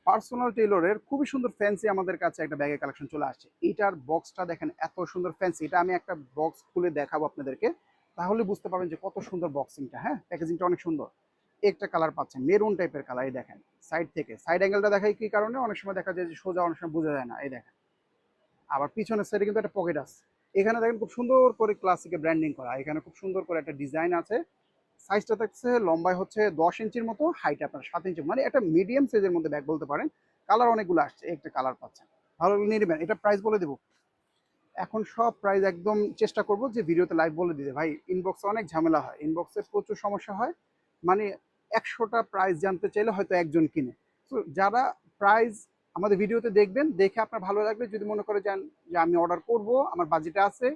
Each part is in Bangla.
পার্সোনাল টেইলরের খুবই সুন্দর ফ্যান্সি আমাদের কাছে একটা ব্যাগের কালেকশন চলে আসছে। এটার বক্সটা দেখেন এত সুন্দর ফ্যান্সি। এটা আমি একটা বক্স খুলে দেখাবো আপনাদেরকে, তাহলে বুঝতে পারবেন যে কত সুন্দর বক্সিংটা। হ্যাঁ, প্যাকেজিংটা অনেক সুন্দর। একটা কালার পাচ্ছেন মেরুন টাইপের কালার। এই দেখেন সাইড থেকে, সাইড অ্যাঙ্গেলটা দেখাই কি কারণে, অনেক সময় দেখা যায় যে সোজা, অনেক সময় বোঝা যায় না। এই দেখেন, আবার পিছনের সাইডে কিন্তু একটা পকেট আছে। এখানে দেখেন খুব সুন্দর করে ক্লাসিকে ব্র্যান্ডিং করা, এখানে খুব সুন্দর করে একটা ডিজাইন আছে। সাইজটা থাকছে লম্বায় হচ্ছে 10 ইঞ্চির মতো, হাইট আপনার 7 ইঞ্চি, মানে একটা মিডিয়াম সাইজের মধ্যে ব্যাগ বলতে পারেন। কালার অনেকগুলো আসছে, একটা কালার পাচ্ছেন। ভালো লাগলে নিয়ে নেবেন। এটা প্রাইস বলে দেবো এখন, সব প্রাইস একদম চেষ্টা করব যে ভিডিওতে লাইভ বলে দিতে। ভাই ইনবক্সে অনেক ঝামেলা হয়, ইনবক্সে প্রচুর সমস্যা হয়। মানে 100টা প্রাইস জানতে চাইলে হয়তো একজন কিনে। তো যারা প্রাইস আমাদের ভিডিওতে দেখবেন, দেখে আপনার ভালো লাগবে, যদি মনে করে যান যে আমি অর্ডার করব, আমার বাজেটে আছে,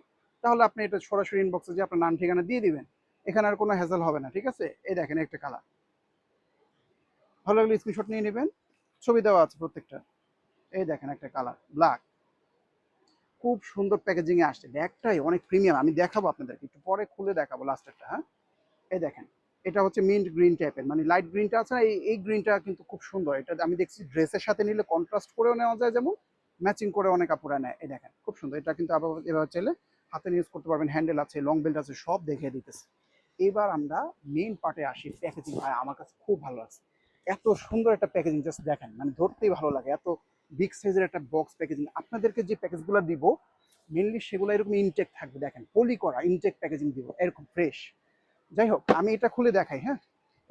তাহলে আপনি এটা সরাসরি ইনবক্সে যে আপনার নাম ঠিকানা দিয়ে দিবেন। এখানে আর কোনো হ্যাসেল হবে না, ঠিক আছে? এই দেখেন একটা কালার, ভালো লাগলে স্ক্রিনশট নিয়ে নেবেন, ছবি দেওয়া আছে প্রত্যেকটা। এই দেখেন একটা কালার ব্ল্যাক, খুব সুন্দর প্যাকেজিং এ আসছে। ব্যাগটাই অনেক প্রিমিয়াম, আমি দেখাবো আপনাদেরকে, একটু পরে খুলে দেখাবো লাস্টেরটা। হ্যাঁ, এই দেখেন, এটা হচ্ছে মিন্ট গ্রিন টাইপের, মানে লাইট গ্রিনটা আছে না, এই গ্রিনটা কিন্তু খুব সুন্দর। এটা আমি দেখছি ড্রেসের সাথে নিলে কন্ট্রাস্ট করেও নেওয়া যায়, যেমন ম্যাচিং করে অনেক আপুরা নেয়। এই দেখেন খুব সুন্দর, এটা কিন্তু আবার এভাবে চাইলে হাতে ইউজ করতে পারবেন, হ্যান্ডেল আছে, লং বেল্ট আছে, সব দেখিয়ে দিতেছে। এবার আমরা মেইন পার্টে আসি। প্যাকেজিং ভাই আমার কাছে খুব ভালো লাগছে, এত সুন্দর একটা প্যাকেজিং, জাস্ট দেখেন, মানে ধরতেই ভালো লাগে। এত বিগ সাইজের একটা বক্স প্যাকেজিং। আপনাদেরকে যে প্যাকেজগুলো দিব মেনলি সেগুলো এরকম ইনটেক থাকবে, দেখেন পলি করা ইনটেক প্যাকেজিং দিব, এরকম ফ্রেশ। যাই হোক, আমি এটা খুলে দেখাই। হ্যাঁ,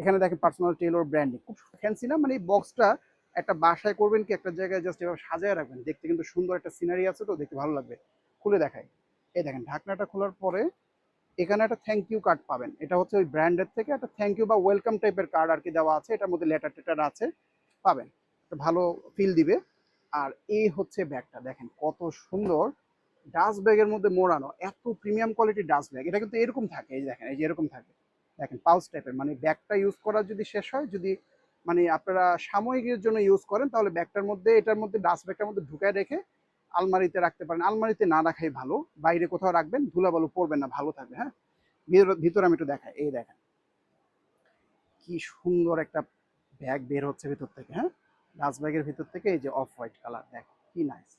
এখানে দেখেন পার্সোনাল টেইলর ব্র্যান্ডিং, খুব ফ্যান্সি না? মানে এই বক্সটা একটা বাসায় করবেন কি একটা জায়গায় জাস্ট এভাবে সাজায় রাখবেন, দেখতে কিন্তু সুন্দর একটা সিনারি আছে, তো দেখতে ভালো লাগবে। খুলে দেখাই। এই দেখেন ঢাকনাটা খোলার পরে এখানে একটা থ্যাংক ইউ কার্ড পাবেন। এটা হচ্ছে ওই ব্র্যান্ডের থেকে একটা থ্যাংক ইউ বা ওয়েলকাম টাইপের কার্ড আর কি দেওয়া আছে, এটার মধ্যে লেটার টেটার আছে, পাবেন। একটা ভালো ফিল দিবে। আর এই হচ্ছে ব্যাগটা, দেখেন কত সুন্দর, ডাস্ট ব্যাগের মধ্যে মোড়ানো, এত প্রিমিয়াম কোয়ালিটির ডাস্ট ব্যাগ। এটা কিন্তু এরকম থাকে, এই দেখেন, এই যে এরকম থাকে, দেখেন পাউচ টাইপের। মানে ব্যাগটা ইউজ করা যদি শেষ হয়, যদি মানে আপনারা সাময়িকের জন্য ইউজ করেন, তাহলে ব্যাগটার মধ্যে, এটার মধ্যে ডাস্ট ব্যাগটার মধ্যে ঢুকায় রেখে আলমারিতে রাখতে পারেন। আলমারিতে না রাখাই ভালো, বাইরে কোথাও রাখবেন, ধুলাবালু পড়বেন না, ভালো থাকবে। হ্যাঁ, ভিতরে আমি একটু দেখাই। এই দেখেন কি সুন্দর একটা ব্যাগ বের হচ্ছে ভিতর থেকে। হ্যাঁ, ডাস্ট ব্যাগের ভিতর থেকে এই যে অফ হোয়াইট কালার, দেখ কি নাইস,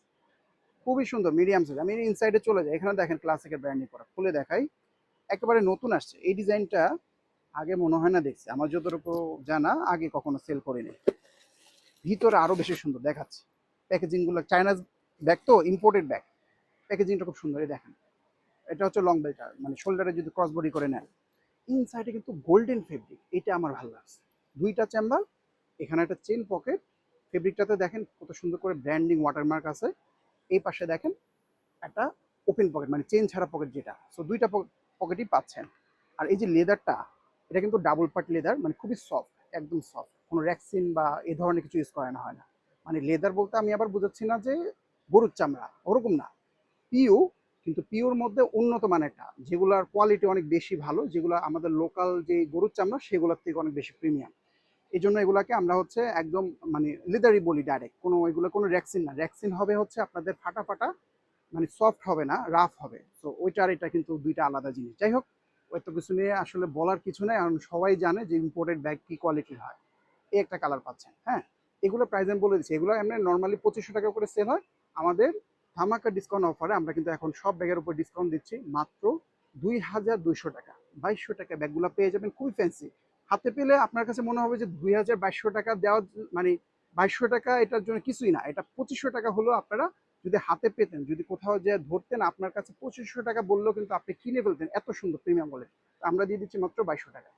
খুবই সুন্দর মিডিয়াম সাইজ। আমি ইনসাইডে চলে যাই, এখানে দেখেন ক্লাসিকের ব্র্যান্ডিং করা, খুলে দেখাই। একেবারে নতুন আসছে এই ডিজাইনটা, আগে মনে হয় না দেখছি, আমার যতটুকু জানা আগে কখনো সেল করিনি। ভিতরে আরো বেশি সুন্দর দেখাচ্ছে, প্যাকেজিং গুলো চায়নাজ ব্যাগ তো, ইম্পোর্টেড ব্যাগ, প্যাকেজিংটা খুব সুন্দর। এই দেখেন, এটা হচ্ছে লং বেল্টার, মানে শোল্ডারে যদি ক্রস বডি করে নেন। ইনসাইডে কিন্তু গোল্ডেন ফেব্রিক, এটা আমার ভালো লাগছে। দুইটা চেম্বার, এখানে একটা চেন পকেট, ফেব্রিকটাতে দেখেন কত সুন্দর করে ব্র্যান্ডিং ওয়াটারমার্ক আছে। এই পাশে দেখেন একটা ওপেন পকেট, মানে চেন ছাড়া পকেট যেটা, সো দুইটা পকেটই পাচ্ছেন। আর এই যে লেদারটা, এটা কিন্তু ডাবল পার্ট লেদার, মানে খুবই সফট, একদম সফট, কোনো র্যাক্সিন বা এই ধরনের কিছু ইউজ করানো হয় না। মানে লেদার বলতে আমি আবার বুঝাচ্ছি না যে গরুর চামড়া, ওরকম না, পিও, কিন্তু পিওর মধ্যে উন্নত মানেরটা, যেগুলোর কোয়ালিটি অনেক বেশি ভালো, যেগুলো আমাদের লোকাল যে গরুর চামড়া সেগুলোর থেকে অনেক বেশি প্রিমিয়াম। এই জন্য এগুলাকে আমরা হচ্ছে একদম মানে লেদারই বলি ডাইরেক্ট, কোনো এগুলো কোনো র্যাক্সিন না। র্যাক্সিন হবে হচ্ছে আপনাদের ফাটা ফাটা, মানে সফট হবে না, রাফ হবে। তো ওইটার এটা কিন্তু দুইটা আলাদা জিনিস। যাই হোক, ওই তো কিছু নিয়ে আসলে বলার কিছু নেই, কারণ সবাই জানে যে ইম্পোর্টেড ব্যাগ কি কোয়ালিটির হয়। এই একটা কালার পাচ্ছেন। হ্যাঁ, এগুলো প্রাইস আমি বলে দিচ্ছি, এগুলো এমনি নর্মালি 2500 টাকা করে সেল হয়। আমাদের ধামাকা ডিসকাউন্ট অফারে আমরা কিন্তু এখন সব ব্যাগের উপর ডিসকাউন্ট দিচ্ছি মাত্র 2200 টাকা। 2200 টাকা ব্যাগগুলো পেয়ে যাবেন, খুবই ফ্যান্সি। হাতে পেলে আপনার কাছে মনে হবে যে 2200 টাকা দেওয়া, মানে 2200 টাকা এটার জন্য কিছুই না। এটা 2500 টাকা হলেও আপনারা যদি হাতে পেতেন, যদি কোথাও যে ধরতেন, আপনার কাছে 2500 টাকা বললেও কিন্তু আপনি কিনে ফেলতেন, এত সুন্দর প্রিমিয়াম বলে। আমরা দিয়ে দিচ্ছি মাত্র 2200 টাকা।